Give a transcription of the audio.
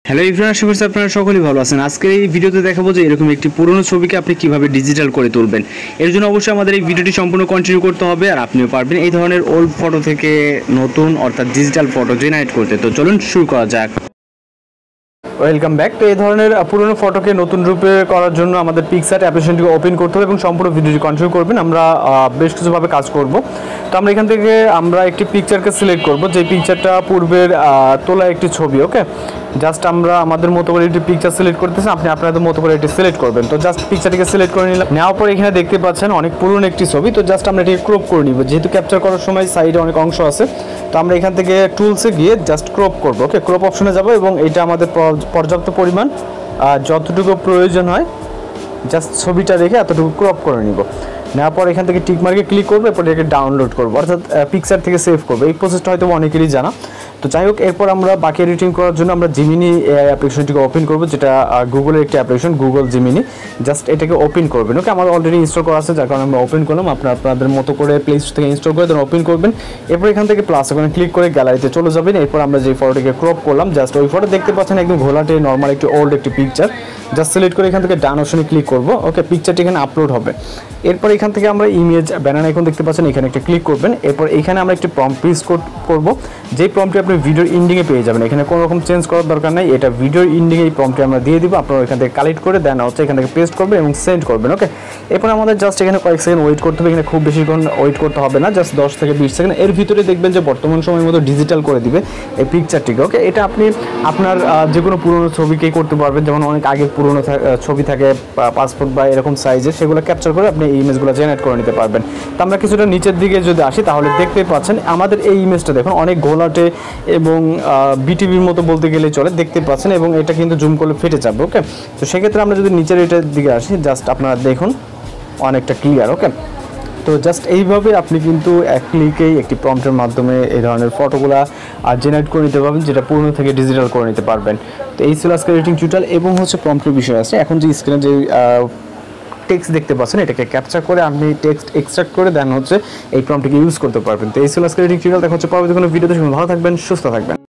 Hello everyone, আশা করছি আপনারা সকলেই ভালো আছেন। আজকের এই ভিডিওতে দেখাবো যে এরকম একটি পুরনো ছবিকে আপনি কিভাবে ডিজিটাল করে তুলবেন। এর জন্য অবশ্যই আমাদের এই ভিডিওটি সম্পূর্ণ কন্টিনিউ করতে হবে, আর আপনিও পারবেন এই ধরনের ওল্ড ফটো থেকে নতুন অর্থাৎ ডিজিটাল ফটো জেনারেট করতে। তো চলুন শুরু করা যাক। Welcome back. তো এই ধরনের পুরনো ফটোকে নতুন রূপে করার জন্য আমাদের পিকচার অ্যাপ্লিকেশনটিকে ওপেন করতে হবে এবং সম্পূর্ণ ভিডিওটি কন্টিনিউ করবেন। আমরা বেশ কিছুভাবে কাজ করব। তো আমরা এখান থেকে একটি পিকচারকে সিলেক্ট করব, যে পিকচারটা পূর্বের তোলা একটি ছবি। ওকে, জাস্ট আমরা আমাদের মতো করে একটি পিকচার সিলেক্ট করতেছেন, আপনি আপনাদের মতো করে এটি সিলেক্ট করবেন। তো জাস্ট পিকচারটিকে সিলেক্ট করে নিলাম। নেওয়ার পর এখানে দেখতে পাচ্ছেন অনেক পুরনো একটি ছবি। তো জাস্ট আমরা এটিকে ক্রপ করে নিব, যেহেতু ক্যাপচার করার সময় সাইডে অনেক অংশ আছে। তো আমরা এখান থেকে টুলসে গিয়ে জাস্ট ক্রপ করব। ওকে, ক্রপ অপশনে যাব এবং এটা আমাদের পর্যাপ্ত পরিমাণ যতটুকু প্রয়োজন হয় জাস্ট ছবিটা রেখে এতটুকু ক্রপ করে নিব। নেওয়ার পর এখান থেকে টিক মার্কে ক্লিক করবো, এরপর এটাকে ডাউনলোড করবো, অর্থাৎ পিকচার থেকে সেভ করবো। এই প্রসেসটা হয়তো অনেকেরই জানা। তো যাই হোক, এরপর আমরা বাকি এডিটিং করার জন্য আমরা জিমিনি অ্যাপ্লিকেশনটিকে ওপেন করবো, যেটা গুগলের একটি অ্যাপ্লিকেশন, গুগল জিমিনি। জাস্ট এটাকে ওপেন করবেন। ওকে, আমার অলরেডি ইনস্টল করা আছে, যার কারণে আমরা ওপেন করলাম। আপনাদের মতো করে প্লে স্টোর থেকে ইনস্টল করে দেন ওপেন করবেন। এরপর এখান থেকে প্লাস ওখানে ক্লিক করে গ্যালারিতে চলে যাবেন। এরপর আমরা যে ফটোটিকে ক্রপ করলাম, জাস্ট ওই ফটো দেখতে পাচ্ছেন একদম ঘোলাটে নর্মাল একটি ওল্ড একটি পিকচার। জাস্ট সিলেক্ট করে এখান থেকে ডান অপশনে ক্লিক করবো। ওকে, পিকচারটি এখানে আপলোড হবে। এরপর এখান থেকে আমরা ইমেজ ব্যানার এখন দেখতে পাচ্ছেন, এখানে একটা ক্লিক করবেন। এরপর এখানে আমরা একটি প্রম্পট পেস্ট করব, যেই প্রম্পটটি আপনি ভিডিওর ইন্ডিংয়ে পেয়ে যাবেন। এখানে কোনো রকম চেঞ্জ করার দরকার নাই, এটা ভিডিওর ইন্ডিংয়ে এই প্রম্পটটি আমরা দিয়ে দিব। আপনারা এখান থেকে কালেক্ট করে দেন এখান থেকে পেস্ট করবেন এবং সেন্ড করবেন। ওকে, এরপর আমাদের জাস্ট এখানে কয়েক সেকেন্ড ওয়েট করতে হবে। এখানে খুব বেশিক্ষণ ওয়েট করতে হবে না, জাস্ট 10 থেকে 20 সেকেন্ড। এর ভিতরে দেখবেন যে বর্তমান সময়ের মতো ডিজিটাল করে দিবে এই পিকচারটিকে। ওকে, এটা আপনি আপনার যে কোনো পুরনো ছবিকেই করতে পারবেন, যেমন অনেক আগের পুরনো ছবি থাকে পাসপোর্ট বা এরকম সাইজের, সেগুলো ক্যাপচার করে আপনি এই ইমেজগুলো জেনারেট করে নিতে পারবেন। তো আমরা কিছুটা নিচের দিকে যদি আসি, তাহলে দেখতে পাচ্ছেন আমাদের এই ইমেজটা দেখুন অনেক ঘোলাটে এবং বিটিভির মতো বলতে গেলে চলে, দেখতে পাচ্ছেন, এবং এটা কিন্তু জুম করলে ফেটে যাবে। ওকে, তো সেক্ষেত্রে আমরা যদি নিচের এটার দিকে আসি, জাস্ট আপনারা দেখুন অনেকটা ক্লিয়ার। ওকে, তো জাস্ট এইভাবে আপনি কিন্তু এক ক্লিকেই একটি প্রম্পটের মাধ্যমে এই ধরনের ফটোগুলা জেনারেট করে নিতে পারবেন, যেটা পুরনো থেকে ডিজিটাল করে নিতে পারবেন। তো এই ছিল আজকের এডিটিং টিউটোরিয়াল এবং প্রম্পটের বিষয় আছে। এখন যে স্ক্রিনে যে টেক্সট দেখতে পাচ্ছেন, এটাকে ক্যাপচার করে আপনি টেক্সট এক্সট্রাক্ট করে দেন এই প্রম্পটটিকে ইউজ করতে পারবেন। তো এই ছিল আজকের এডিটিং টিউটোরিয়াল। দেখা হচ্ছে পরবর্তী কোনো ভিডিওতে। ভালো থাকবেন, সুস্থ থাকবেন।